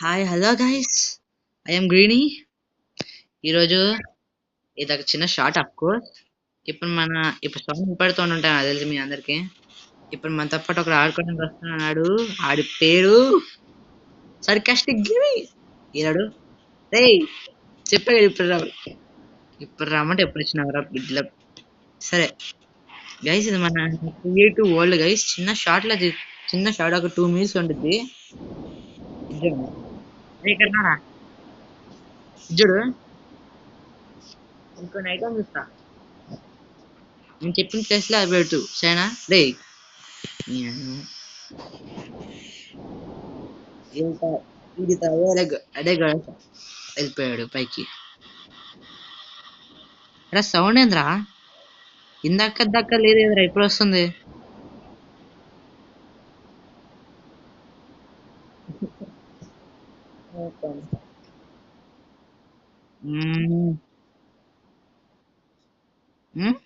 Hi hello guys. I'm greeny. ఈరోజు ఇది ఒక చిన్న షార్ట్ అఫ్ కోర్స్. ఇప్పుడు సాంగ్ వినపడుతూ ఉంటాయి నాకు తెలిసి మీ అందరికి. ఇప్పుడు మనతో పాటు ఒకడు ఆడుకోవడానికి వస్తున్నాడు. ఆడి పేరు సర్కాస్టిక్ గివి. ఈనాడు రే చెప్పా కదా ఇప్పుడు రా. ఇప్పుడు రమ్మంటే ఎప్పుడు ఇచ్చినావురా బిడ్ల. సరే గైస్, ఇది మన క్రియేటివ్ వరల్డ్ గైస్. చిన్న షార్ట్ ఒక 2 minutes ఉంటుంది. ఇద్దరు ఇక్కడ రారా. ఇద్దరు ఇంకో ఐటమ్ చూస్తా. నేను చెప్పిన ప్లేస్ లో అది పెట్టు సరేనా రే. ఇది అదే గడ వెళ్ళిపోయాడు పైకి. రా సౌండ్ ఏంద్రా. ఇందాక దాకా లేదు ఎదురా ఇప్పుడు వస్తుంది. మ్మ్. మ్మ్?